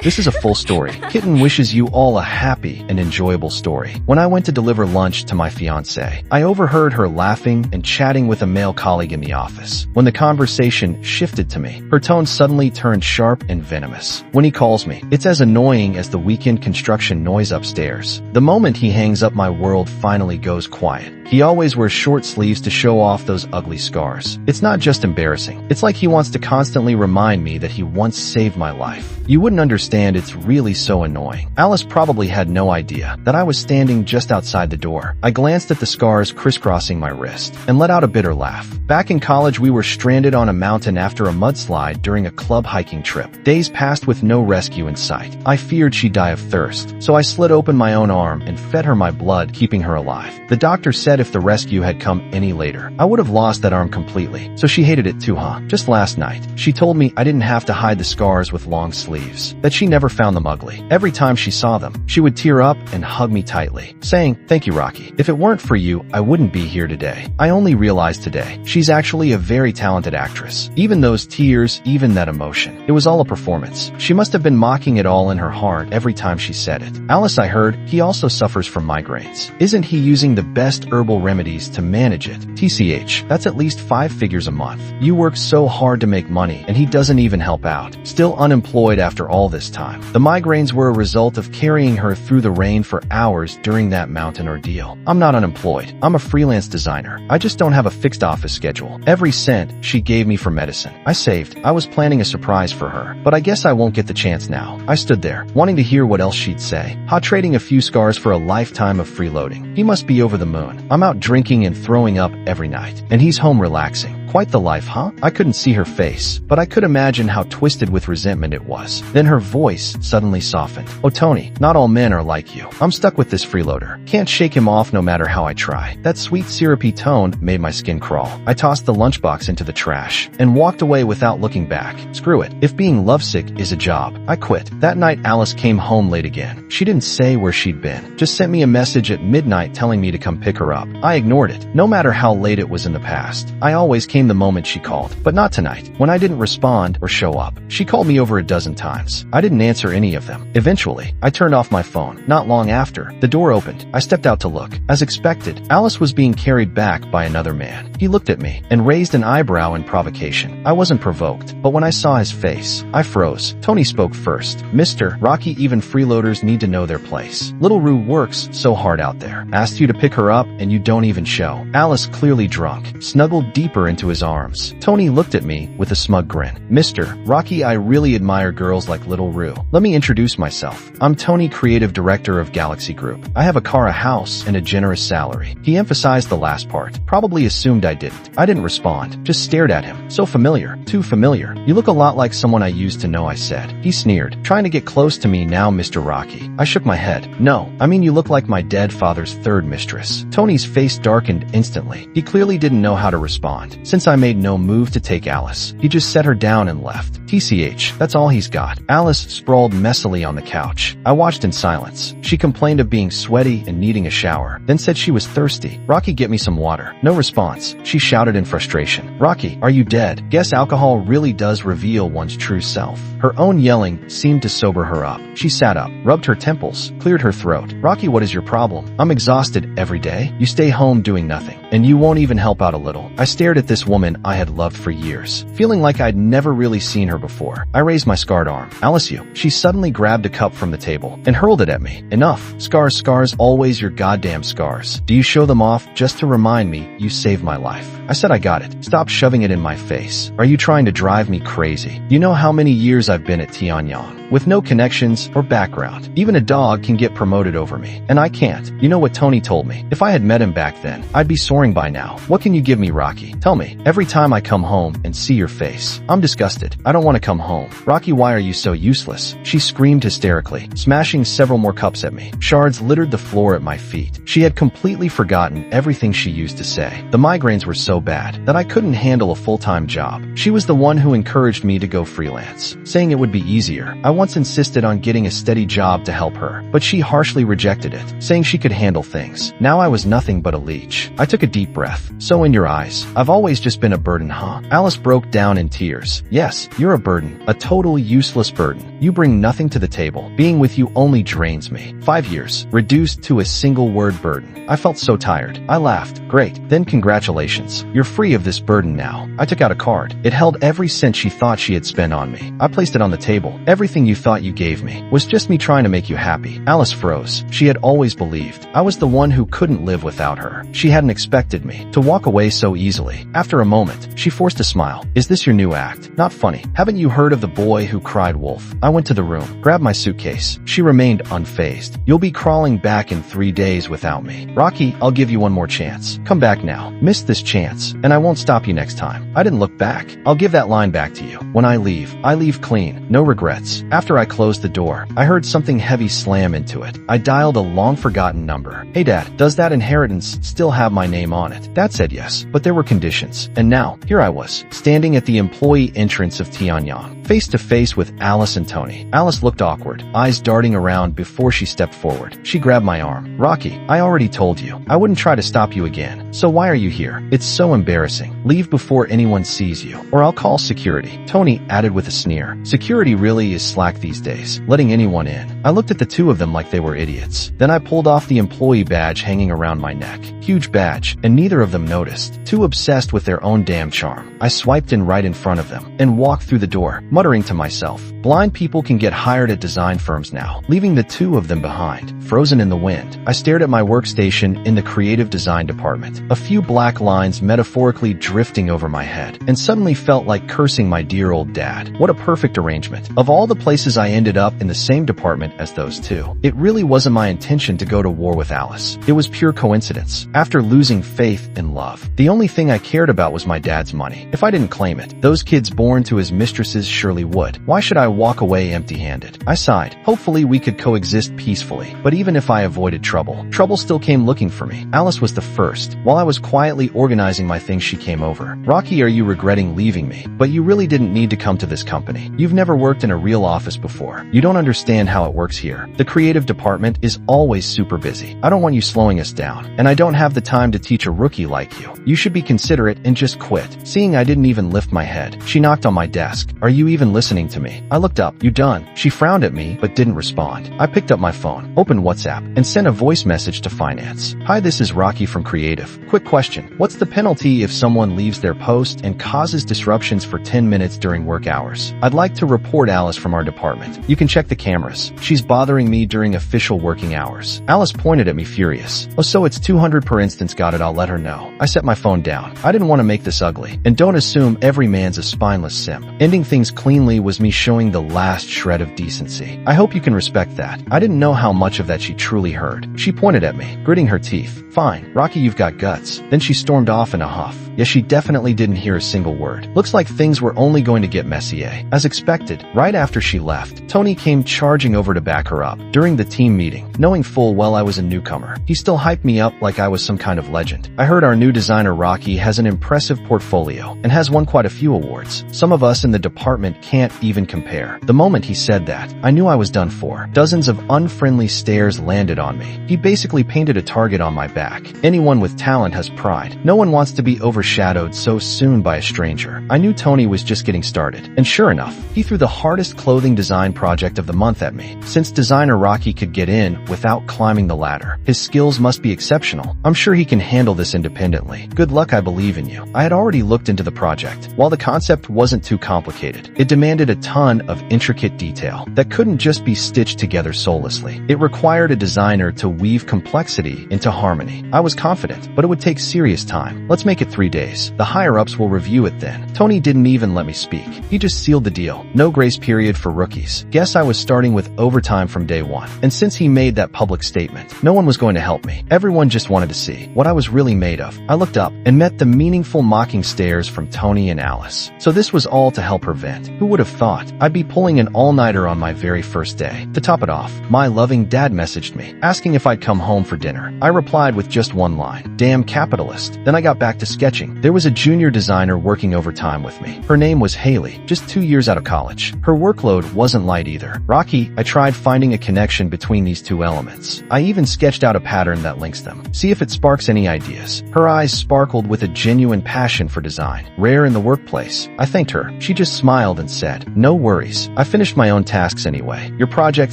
This is a full story. Kitten wishes you all a happy and enjoyable story. When I went to deliver lunch to my fiance, I overheard her laughing and chatting with a male colleague in the office. When the conversation shifted to me, her tone suddenly turned sharp and venomous. When he calls me, it's as annoying as the weekend construction noise upstairs. The moment he hangs up, my world finally goes quiet. He always wears short sleeves to show off those ugly scars. It's not just embarrassing. It's like he wants to constantly remind me that he once saved my life. You wouldn't understand, it's really so annoying. Alice probably had no idea that I was standing just outside the door. I glanced at the scars crisscrossing my wrist and let out a bitter laugh. Back in college, we were stranded on a mountain after a mudslide during a club hiking trip. Days passed with no rescue in sight. I feared she'd die of thirst, so I slit open my own arm and fed her my blood, keeping her alive. The doctor said if the rescue had come any later, I would have lost that arm completely. So she hated it too, huh? Just last night, she told me I didn't have to hide the scars with long sleeves, that she never found them ugly. Every time she saw them, she would tear up and hug me tightly, saying, "Thank you, Rocky. If it weren't for you, I wouldn't be here today." I only realized today, she's actually a very talented actress. Even those tears, even that emotion, it was all a performance. She must have been mocking it all in her heart every time she said it. Alice, I heard, he also suffers from migraines. Isn't he using the best herbal remedies to manage it? TCH, that's at least 5 figures a month. You work so hard to make money, and he doesn't even help out. Still unemployed after all this time. The migraines were a result of carrying her through the rain for hours during that mountain ordeal. I'm not unemployed. I'm a freelance designer. I just don't have a fixed office schedule. Every cent she gave me for medicine, I saved. I was planning a surprise for her, but I guess I won't get the chance now. I stood there, wanting to hear what else she'd say. Trading a few scars for a lifetime of freeloading. He must be over the moon. I'm out drinking and throwing up every night, and he's home relaxing. Quite the life, huh? I couldn't see her face, but I could imagine how twisted with resentment it was. Then her voice suddenly softened. "Oh, Tony, not all men are like you. I'm stuck with this freeloader. Can't shake him off no matter how I try." That sweet syrupy tone made my skin crawl. I tossed the lunchbox into the trash and walked away without looking back. Screw it. If being lovesick is a job, I quit. That night, Alice came home late again. She didn't say where she'd been, just sent me a message at midnight telling me to come pick her up. I ignored it, no matter how late it was in the past. I always came the moment she called, but not tonight. When I didn't respond or show up, she called me over a dozen times. I didn't answer any of them. Eventually, I turned off my phone. Not long after, the door opened. I stepped out to look. As expected, Alice was being carried back by another man. He looked at me and raised an eyebrow in provocation. I wasn't provoked, but when I saw his face, I froze. Tony spoke first. "Mr. Rocky, even freeloaders need to know their place. Little Rue works so hard out there. Asked you to pick her up and you don't even show." Alice, clearly drunk, snuggled deeper into his arms. Tony looked at me with a smug grin. "Mr. Rocky, I really admire girls like Little Rue. Let me introduce myself. I'm Tony, creative director of Galaxy Group. I have a car, a house, and a generous salary." He emphasized the last part. Probably assumed I didn't. I didn't respond, just stared at him. "So familiar. Too familiar. You look a lot like someone I used to know," I said. He sneered. "Trying to get close to me now, Mr. Rocky." I shook my head. "No, I mean you look like my dead father's third mistress." Tony's face darkened instantly. He clearly didn't know how to respond. Since I made no move to take Alice, he just set her down and left. TCH, that's all he's got. Alice sprawled messily on the couch. I watched in silence. She complained of being sweaty and needing a shower, then said she was thirsty. "Rocky, get me some water." No response. She shouted in frustration, "Rocky, are you dead?" Guess alcohol really does reveal one's true self. Her own yelling seemed to sober her up. She sat up, rubbed her temples, cleared her throat. "Rocky, what is your problem?" "I'm exhausted every day. You stay home doing nothing, and you won't even help out a little." I stared at this woman I had loved for years, feeling like I'd never really seen her before. I raised my scarred arm. "Alice, you." She suddenly grabbed a cup from the table and hurled it at me. "Enough. Scars, scars, always your goddamn scars. Do you show them off just to remind me you saved my life?" I said I got it. "Stop shoving it in my face. Are you trying to drive me crazy? You know how many years I've been at Tianyang, with no connections or background. Even a dog can get promoted over me, and I can't. You know what Tony told me? If I had met him back then, I'd be soaring by now. What can you give me, Rocky? Tell me. Every time I come home and see your face, I'm disgusted. I don't want to come home. Rocky, why are you so useless?" She screamed hysterically, smashing several more cups at me. Shards littered the floor at my feet. She had completely forgotten everything she used to say. The migraines were so bad that I couldn't handle a full-time job. She was the one who encouraged me to go freelance, saying it would be easier. I once insisted on getting a steady job to help her, but she harshly rejected it, saying she could handle things. Now I was nothing but a leech. I took a deep breath. So in your eyes, I've always just been a burden, huh? Alice broke down in tears. Yes, you're a burden. A totally useless burden. You bring nothing to the table. Being with you only drains me. 5 years, reduced to a single word burden. I felt so tired. I laughed. Great. Then congratulations. You're free of this burden now. I took out a card. It held every cent she thought she had spent on me. I placed it on the table. Everything you thought you gave me was just me trying to make you happy. Alice froze. She had always believed I was the one who couldn't live without her. She hadn't expected me to walk away so easily. After a moment, she forced a smile. Is this your new act? Not funny. Haven't you heard of the boy who cried wolf? I went to the room, grabbed my suitcase. She remained unfazed. You'll be crawling back in 3 days without me. Rocky, I'll give you one more chance. Come back now. Miss this chance, and I won't stop you next time. I didn't look back. I'll give that line back to you. When I leave clean. No regrets. After I closed the door, I heard something heavy slam into it. I dialed a long-forgotten number. Hey Dad, does that inheritance still have my name on it? Dad said yes, but there were conditions. And now, here I was, standing at the employee entrance of Tianyang, face to face with Alice and Tony. Alice looked awkward, eyes darting around before she stepped forward. She grabbed my arm. Rocky, I already told you. I wouldn't try to stop you again. So why are you here? It's so embarrassing. Leave before anyone sees you, or I'll call security. Tony added with a sneer. Security really is slack these days, letting anyone in. I looked at the two of them like they were idiots. Then I pulled off the employee badge hanging around my neck. Huge badge, and neither of them noticed. Too obsessed with their own damn charm. I swiped in right in front of them, and walked through the door, muttering to myself, blind people can get hired at design firms now, leaving the two of them behind, frozen in the wind. I stared at my workstation in the creative design department, a few black lines metaphorically drifting over my head, and suddenly felt like cursing my dear old dad. What a perfect arrangement. Of all the places I ended up in the same department as those two. It really wasn't my intention to go to war with Alice. It was pure coincidence. After losing faith in love, the only thing I cared about was my dad's money. If I didn't claim it, those kids born to his mistresses surely would. Why should I walk away empty-handed? I sighed. Hopefully we could coexist peacefully. But even if I avoided trouble, trouble still came looking for me. Alice was the first. While I was quietly organizing my things, she came over. Rocky, are you regretting leaving me? But you really didn't need to come to this company. You've never worked in a real office before. You don't understand how it works here. The creative department is always super busy. I don't want you slowing us down, and I don't have the time to teach a rookie like you. You should be considerate and just quit. Seeing I didn't even lift my head, she knocked on my desk. Are you even listening to me? I looked up. You done? She frowned at me, but didn't respond. I picked up my phone, opened WhatsApp, and sent a voice message to finance. Hi, this is Rocky from Creative. Quick question. What's the penalty if someone leaves their post and causes disruptions for 10 minutes during work hours? I'd like to report Alice from our department. You can check the cameras. She's bothering me during official working hours. Alice pointed at me furious. Oh, so it's 200 per instance. Got it, I'll let her know. I set my phone down. I didn't want to make this ugly. And don't assume every man's a spineless simp. Ending things cleanly was me showing the last shred of decency. I hope you can respect that. I didn't know how much of that she truly heard. She pointed at me, gritting her teeth. Fine, Rocky, you've got guts. Then she stormed off in a huff. Yes, she definitely didn't hear a single word. Looks like things were only going to get messy, eh? As expected, right after she left, Tony came charging over to back her up. During the team meeting, knowing full well I was a newcomer, he still hyped me up like I was some kind of legend. I heard our new designer Rocky has an impressive portfolio and has won quite a few awards. Some of us in the department can't even compare. The moment he said that, I knew I was done for. Dozens of unfriendly stares landed on me. He basically painted a target on my back. Anyone with talent has pride. No one wants to be overshadowed so soon by a stranger. I knew Tony was just getting started. And sure enough, he threw the hardest clothing design project of the month at me. Since designer Rocky could get in without climbing the ladder, his skills must be exceptional. I'm sure he can handle this independently. Good luck, I believe in you. I had already looked into the project. While the concept wasn't too complicated, it demanded a ton of intricate detail that couldn't just be stitched together soullessly. It required a designer to weave complexity into harmony. I was confident, but it would take serious time. Let's make it 3 days. The higher-ups will review it then. Tony didn't even let me speak. He just sealed the deal. No grace period for rookies. Guess I was starting with overtime from day one. And since he made that public statement, no one was going to help me. Everyone just wanted to see what I was really made of. I looked up and met the meaningful mocking stares from Tony and Alice. So this was all to help her vent. Who would have thought I'd be pulling an all-nighter on my very first day? To top it off, my loving dad messaged me, asking if I'd come home for dinner. I replied with just one line, damn capitalist. Then I got back to sketching. morning, there was a junior designer working overtime with me. Her name was Haley, just 2 years out of college. Her workload wasn't light either. Rocky, I tried finding a connection between these two elements. I even sketched out a pattern that links them. See if it sparks any ideas. Her eyes sparkled with a genuine passion for design, rare in the workplace. I thanked her. She just smiled and said, "No worries. I finished my own tasks anyway. Your project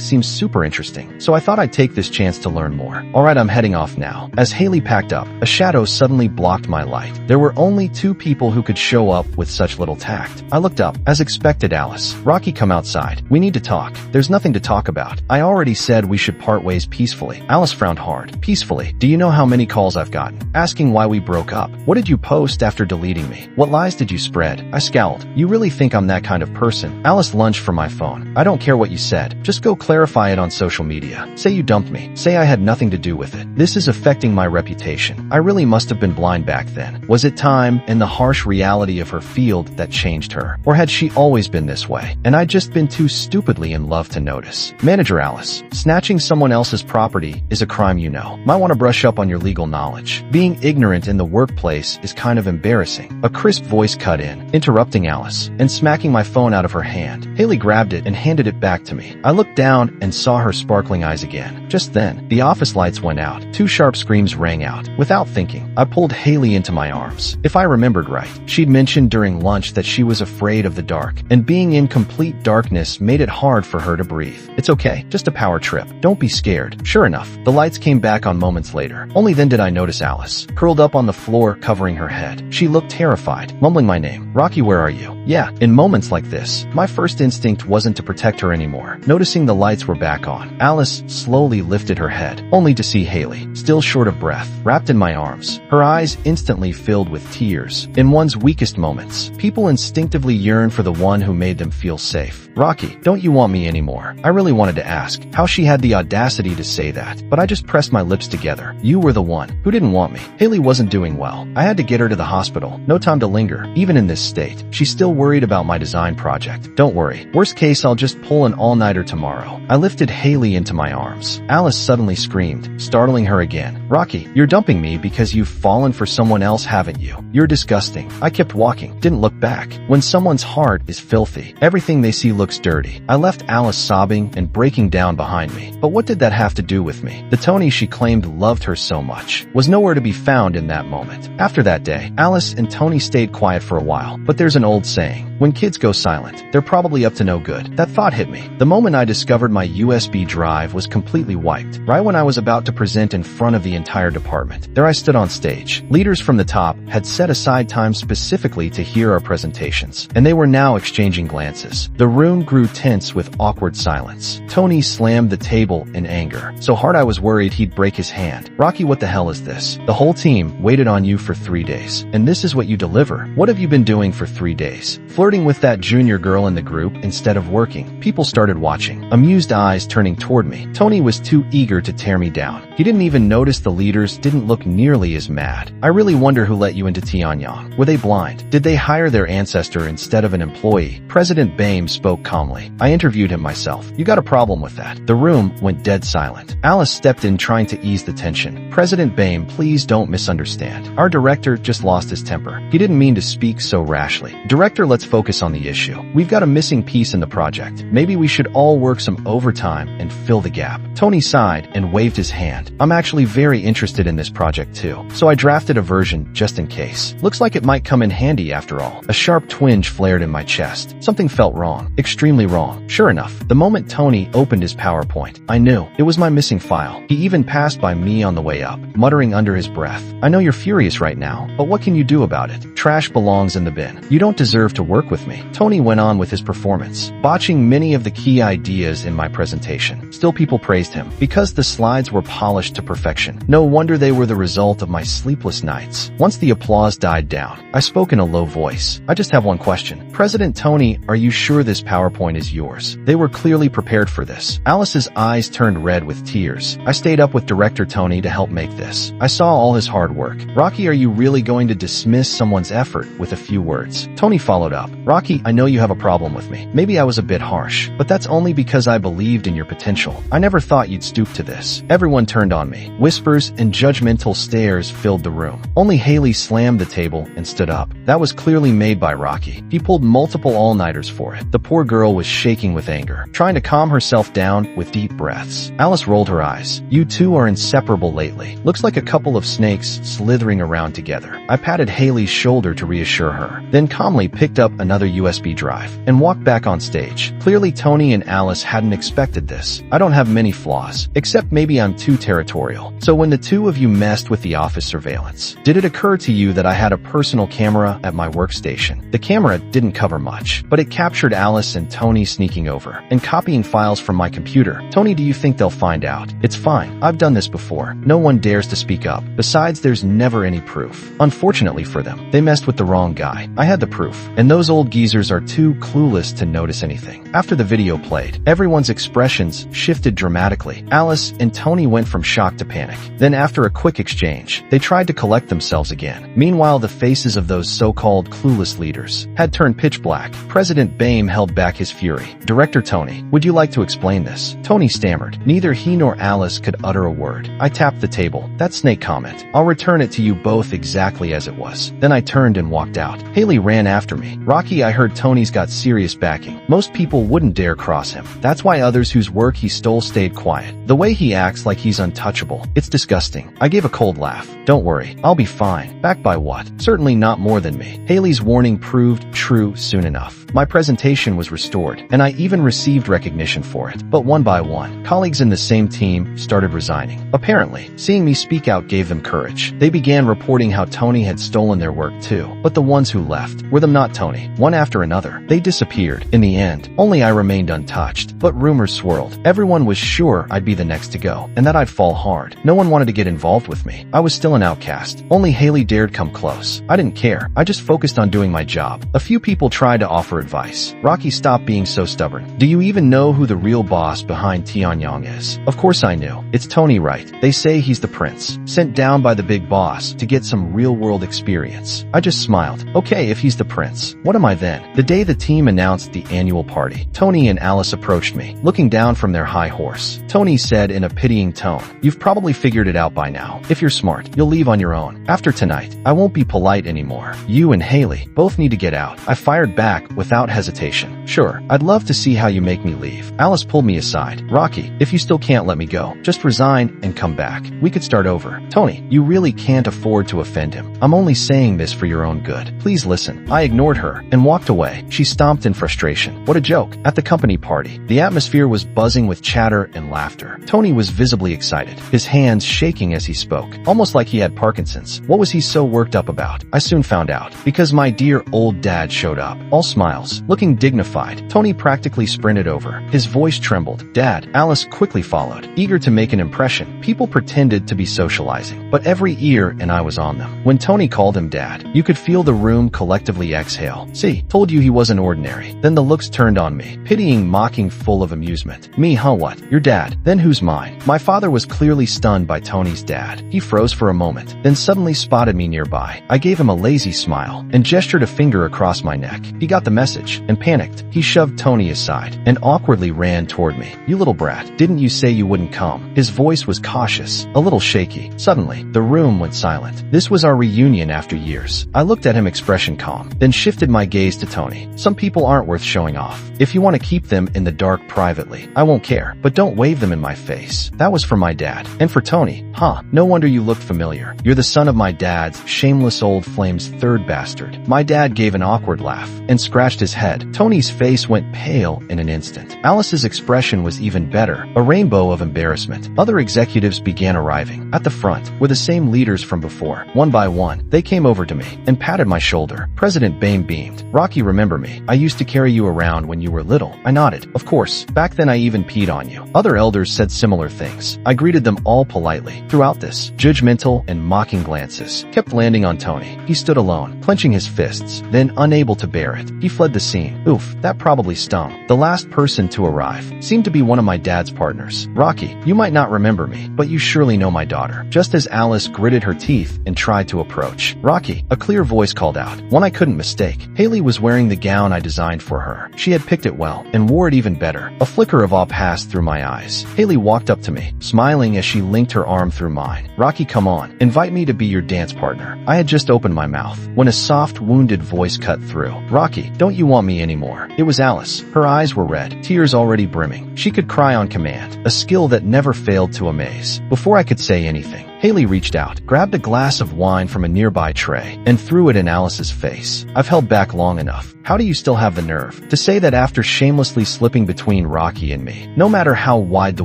seems super interesting, so I thought I'd take this chance to learn more. Alright, I'm heading off now." As Haley packed up, a shadow suddenly blocked my light. There were only 2 people who could show up with such little tact. I looked up. As expected, Alice. "Rocky, come outside. We need to talk." "There's nothing to talk about. I already said we should part ways peacefully." Alice frowned hard. "Peacefully? Do you know how many calls I've gotten? Asking why we broke up. What did you post after deleting me? What lies did you spread?" I scowled. "You really think I'm that kind of person?" Alice lunged for my phone. "I don't care what you said. Just go clarify it on social media. Say you dumped me. Say I had nothing to do with it. This is affecting my reputation." I really must have been blind back then. Was it time and the harsh reality of her field that changed her? Or had she always been this way, and I'd just been too stupidly in love to notice? "Manager Alice, snatching someone else's property is a crime, you know. Might want to brush up on your legal knowledge. Being ignorant in the workplace is kind of embarrassing." A crisp voice cut in, interrupting Alice, and smacking my phone out of her hand. Haley grabbed it and handed it back to me. I looked down and saw her sparkling eyes again. Just then, the office lights went out. 2 sharp screams rang out. Without thinking, I pulled Haley into my arms. If I remembered right, she'd mentioned during lunch that she was afraid of the dark, and being in complete darkness made it hard for her to breathe. "It's okay, just a power trip. Don't be scared." Sure enough, the lights came back on moments later. Only then did I notice Alice, curled up on the floor covering her head. She looked terrified, mumbling my name. "Rocky, where are you?" Yeah, in moments like this, my first instinct wasn't to protect her anymore. Noticing the lights were back on, Alice slowly lifted her head, only to see Haley, still short of breath, wrapped in my arms. Her eyes instantly filled with tears. In one's weakest moments, people instinctively yearn for the one who made them feel safe. "Rocky, don't you want me anymore?" I really wanted to ask how she had the audacity to say that, but I just pressed my lips together. "You were the one who didn't want me." Haley wasn't doing well. I had to get her to the hospital. No time to linger, even in this state. She's still worried about my design project. "Don't worry. Worst case, I'll just pull an all-nighter tomorrow." I lifted Haley into my arms. Alice suddenly screamed, startling her again. "Rocky, you're dumping me because you've fallen for someone else, haven't you? You're disgusting." I kept walking, didn't look back. When someone's heart is filthy, everything they see looks dirty. I left Alice sobbing and breaking down behind me. But what did that have to do with me? The Tony she claimed loved her so much was nowhere to be found in that moment. After that day, Alice and Tony stayed quiet for a while, but there's an old saying, when kids go silent, they're probably up to no good. That thought hit me. The moment I discovered my USB drive was completely wiped, right when I was about to present in front of the entire department. There I stood on stage. Leaders from the top had set aside time specifically to hear our presentations, and they were now exchanging glances. The room grew tense with awkward silence. Tony slammed the table in anger, so hard I was worried he'd break his hand. "Rocky, what the hell is this? The whole team waited on you for 3 days, and this is what you deliver? What have you been doing for 3 days? Flirting with that junior girl in the group instead of working?" People started watching, amused eyes turning toward me. Tony was too eager to tear me down. He didn't even notice the leaders didn't look nearly as mad. "I really wonder who let you into Tianyang. Were they blind? Did they hire their ancestor instead of an employee?" President Bain spoke calmly. I interviewed him myself. "You got a problem with that?" The room went dead silent. Alice stepped in trying to ease the tension. "President Bain, please don't misunderstand. Our director just lost his temper. He didn't mean to speak so rashly. Director, let's focus on the issue. We've got a missing piece in the project. Maybe we should all work some overtime and fill the gap." Tony sighed and waved his hand. "I'm actually very interested in this project too, so I drafted a version just in case. Looks like it might come in handy after all." A sharp twinge flared in my chest. Something felt wrong. Extremely wrong. Sure enough, the moment Tony opened his PowerPoint, I knew it was my missing file. He even passed by me on the way up, muttering under his breath, "I know you're furious right now, but what can you do about it? Trash belongs in the bin. You don't deserve to work with me." Tony went on with his performance, botching many of the key ideas in my presentation. Still, people praised him because the slides were polished to perfection. No wonder they were the result of my sleepless nights. Once the applause died down, I spoke in a low voice. "I just have one question. President Tony, are you sure this PowerPoint PowerPoint is yours. They were clearly prepared for this. Alice's eyes turned red with tears. I stayed up with director Tony to help make this. I saw all his hard work. Rocky, are you really going to dismiss someone's effort with a few words? Tony followed up. Rocky, I know you have a problem with me. Maybe I was a bit harsh, but that's only because I believed in your potential. I never thought you'd stoop to this. Everyone turned on me. Whispers and judgmental stares filled the room. Only Haley slammed the table and stood up. That was clearly made by Rocky. He pulled multiple all-nighters for it. The poor girl was shaking with anger, trying to calm herself down with deep breaths. Alice rolled her eyes. You two are inseparable lately. Looks like a couple of snakes slithering around together. I patted Haley's shoulder to reassure her, then calmly picked up another USB drive and walked back on stage. Clearly Tony and Alice hadn't expected this. I don't have many flaws, except maybe I'm too territorial. So when the two of you messed with the office surveillance, did it occur to you that I had a personal camera at my workstation? The camera didn't cover much, but it captured Alice and Tony sneaking over and copying files from my computer. Tony, do you think they'll find out? It's fine. I've done this before. No one dares to speak up. Besides, there's never any proof. Unfortunately for them, they messed with the wrong guy. I had the proof, and those old geezers are too clueless to notice anything. After the video played, everyone's expressions shifted dramatically. Alice and Tony went from shock to panic. Then after a quick exchange, they tried to collect themselves again. Meanwhile, the faces of those so-called clueless leaders had turned pitch black. President Boehm held back his fury. Director Tony, would you like to explain this? Tony stammered. Neither he nor Alice could utter a word. I tapped the table. That snake comment. I'll return it to you both exactly as it was. Then I turned and walked out. Haley ran after me. Rocky, I heard Tony's got serious backing. Most people wouldn't dare cross him. That's why others whose work he stole stayed quiet. The way he acts like he's untouchable. It's disgusting. I gave a cold laugh. Don't worry. I'll be fine. Backed by what? Certainly not more than me. Haley's warning proved true soon enough. My presentation was restored, and I even received recognition for it. But one by one, colleagues in the same team started resigning. Apparently, seeing me speak out gave them courage. They began reporting how Tony had stolen their work too. But the ones who left were them not Tony. One after another, they disappeared. In the end, only I remained untouched. But rumors swirled. Everyone was sure I'd be the next to go, and that I'd fall hard. No one wanted to get involved with me. I was still an outcast. Only Haley dared come close. I didn't care. I just focused on doing my job. A few people tried to offer advice. Rocky, stop being so stubborn. Do you even know who the real boss behind Tianyang is? Of course I knew. It's Tony, right? They say he's the prince, sent down by the big boss to get some real-world experience. I just smiled. Okay, if he's the prince, what am I then? The day the team announced the annual party, Tony and Alice approached me, looking down from their high horse. Tony said in a pitying tone, "You've probably figured it out by now. If you're smart, you'll leave on your own. After tonight, I won't be polite anymore. You and Haley both need to get out." I fired back without hesitation. "Sure, I'd love to see how you make me leave." Alice pulled me aside. "Rocky, if you still can't let me go, just resign and come back. We could start over." "Tony, you really can't afford to offend him. I'm only saying this for your own good. Please listen." I ignored her and walked away. She stomped in frustration. What a joke. At the company party, the atmosphere was buzzing with chatter and laughter. Tony was visibly excited, his hands shaking as he spoke, almost like he had Parkinson's. What was he so worked up about? I soon found out. Because my dear old dad showed up, all smiles, looking dignified. Tony practically sprinted over. His voice trembled. "Dad." Alice quickly followed, eager to make an impression. People pretended to be socializing, but every ear and eye was on them. When Tony called him Dad, you could feel the room collectively exhale. "See, told you he wasn't ordinary." Then the looks turned on me, pitying, mocking, full of amusement. "Me, huh? What? Your dad? Then who's mine?" My father was clearly stunned by Tony's dad. He froze for a moment, then suddenly spotted me nearby. I gave him a lazy smile and gestured a finger across my neck. He got the message and panicked. He shoved Tony aside and awkwardly ran toward me. "You little brat, didn't you say you wouldn't come?" His voice was cautious, a little shaky. Suddenly, the room went silent. This was our reunion after years. I looked at him, expression calm, then shifted my gaze to Tony. "Some people aren't worth showing off. If you want to keep them in the dark privately, I won't care, but don't wave them in my face." That was for my dad. And for Tony, "Huh, no wonder you looked familiar. You're the son of my dad's shameless old flame's third bastard." My dad gave an awkward laugh and scratched his head. Tony's face went pale in an instant. Alice's expression was even better, a rainbow of embarrassment. Other executives began arriving. At the front were the same leaders from before. One by one, they came over to me and patted my shoulder. President Boehm beamed. "Rocky, remember me? I used to carry you around when you were little." I nodded. "Of course. Back then I even peed on you." Other elders said similar things. I greeted them all politely. Throughout this, judgmental and mocking glances kept landing on Tony. He stood alone, clenching his fists, then unable to bear it, he fled the scene. "Oof, That probably stung. The last person to arrive seemed to be one of my dad's partners. Rocky, you might not remember me, but you surely know my daughter. Just as Alice gritted her teeth and tried to approach. Rocky, a clear voice called out, one I couldn't mistake. Haley was wearing the gown I designed for her. She had picked it well and wore it even better. A flicker of awe passed through my eyes. Haley walked up to me, smiling as she linked her arm through mine. Rocky, come on. Invite me to be your dance partner. I had just opened my mouth when a soft, wounded voice cut through. Rocky, don't you want me anymore? It was Alice. Her eyes were red, tears already brimming. She could cry on command, a skill that never failed to amaze. Before I could say anything, Haley reached out, grabbed a glass of wine from a nearby tray, and threw it in Alice's face. I've held back long enough. How do you still have the nerve to say that after shamelessly slipping between Rocky and me? No matter how wide the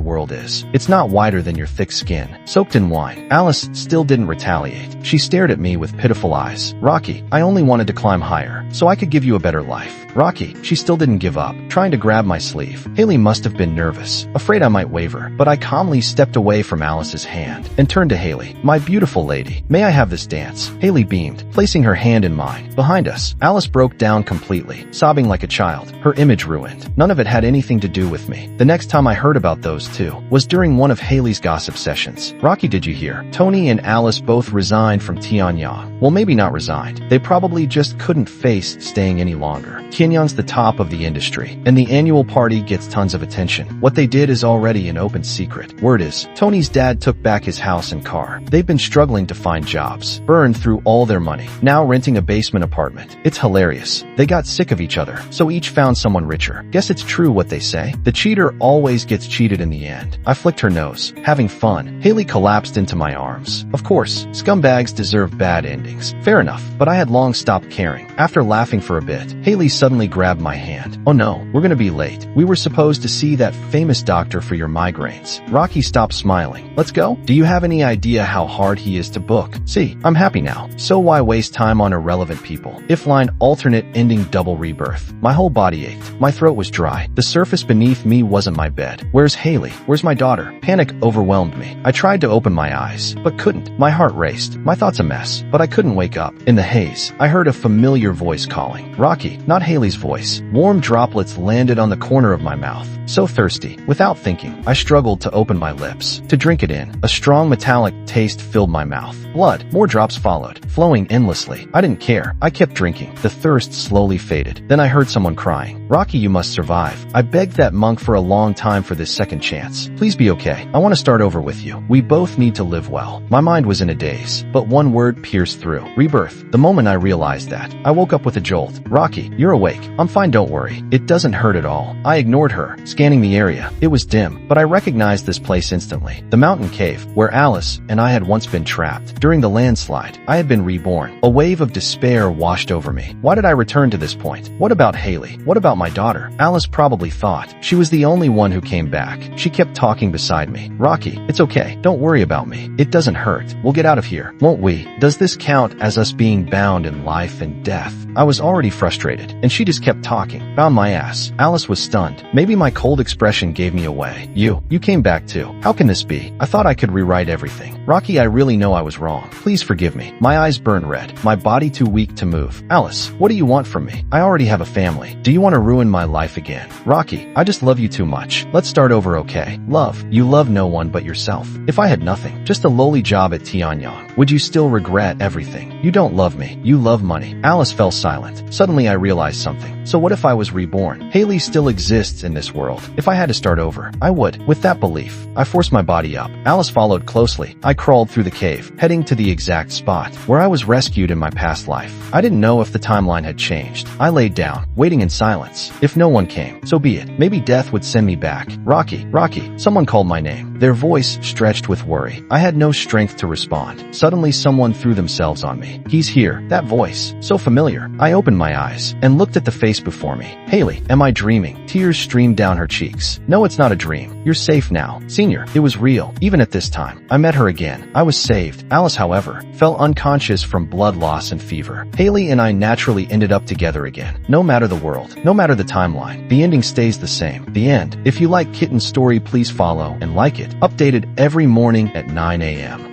world is, it's not wider than your thick skin, soaked in wine. Alice still didn't retaliate. She stared at me with pitiful eyes. Rocky, I only wanted to climb higher, so I could give you a better life. Rocky, she still didn't give up, trying to grab my sleeve. Haley must have been nervous, afraid I might waver, but I calmly stepped away from Alice's hand and turned to Haley. My beautiful lady, may I have this dance? Haley beamed, placing her hand in mine. Behind us, Alice broke down completely, sobbing like a child, her image ruined. None of it had anything to do with me. The next time I heard about those two was during one of Haley's gossip sessions. Rocky, did you hear? Tony and Alice both resigned from Tianyang. Well, maybe not resigned. They probably just couldn't face staying any longer. Tianyang's the top of the industry, and the annual party gets tons of attention. What they did is already an open secret. Word is, Tony's dad took back his house and car. They've been struggling to find jobs, burned through all their money, now renting a basement apartment. It's hilarious. They got sick of each other, so each found someone richer. Guess it's true what they say. The cheater always gets cheated in the end. I flicked her nose, having fun. Haley collapsed into my arms. Of course, scumbags deserve bad endings. Fair enough, but I had long stopped caring. After laughing for a bit, Haley suddenly grabbed my hand. Oh no, we're gonna be late. We were supposed to see that famous doctor for your migraines. Rocky stopped smiling. Let's go? Do you have any idea how hard he is to book? See, I'm happy now. So why waste time on irrelevant people? If line alternate ending double rebirth. My whole body ached. My throat was dry. The surface beneath me wasn't my bed. Where's Haley? Where's my daughter? Panic overwhelmed me. I tried to open my eyes, but couldn't. My heart raced. My thoughts a mess, but I couldn't wake up. In the haze, I heard a familiar voice calling. Rocky, not Haley's voice. Warm droplets landed on the corner of my mouth. So thirsty. Without thinking, I struggled to open my lips, to drink it in. A strong metallic taste filled my mouth. Blood. More drops followed, flowing endlessly. I didn't care. I kept drinking. The thirst slowly faded. Then I heard someone crying. Rocky, you must survive. I begged that monk for a long time for this second chance. Please be okay. I want to start over with you. We both need to live well. My mind was in a daze, but one word pierced through. Rebirth. The moment I realized that, I woke up with a jolt. Rocky, you're awake. I'm fine, don't worry. It doesn't hurt at all. I ignored her, scanning the area. It was dim, but I recognized this place instantly. The mountain cave, where Alice and I had once been trapped. During the landslide, I had been reborn. A wave of despair washed over me. Why did I return to this point? What about Haley? What about my daughter? Alice probably thought she was the only one who came back. She kept talking beside me. Rocky, it's okay. Don't worry about me. It doesn't hurt. We'll get out of here, won't we? Does this count as us being bound in life and death? I was already frustrated, and she just kept talking. Bound my ass. Alice was stunned. Maybe my cold expression gave me away. You came back too. How can this be? I thought I could rewrite everything. Rocky, I really know I was wrong. Please forgive me. My eyes burned red, my body too weak to move. Alice, what do you want from me? I already have a family. Do you want to ruin my life again? Rocky, I just love you too much. Let's start over, okay? Love. You love no one but yourself. If I had nothing, just a lowly job at Tianyang, would you still regret everything? You don't love me. You love money. Alice fell silent. Suddenly I realized something. So what if I was reborn? Haley still exists in this world. If I had to start over, I would. With that belief, I forced my body up. Alice followed closely. I crawled through the cave, heading to the exact spot where I was rescued in my past life. I didn't know if the timeline had changed. I laid down, waiting in silence. If no one came, so be it. Maybe death would send me back. Rocky, Rocky. Someone called my name. Their voice stretched with worry. I had no strength to respond. Suddenly someone threw themselves on me. He's here. That voice. So familiar. I opened my eyes and looked at the face before me. Haley, am I dreaming? Tears streamed down her cheeks. No, it's not a dream. You're safe now. Senior, it was real. Even at this time, I met her again. I was saved. Alice, however, fell unconscious from blood loss and fever. Haley and I naturally ended up together again. No matter the world, no matter the timeline, the ending stays the same. The end. If you like Kitten's story, please follow and like it. Updated every morning at 9 a.m.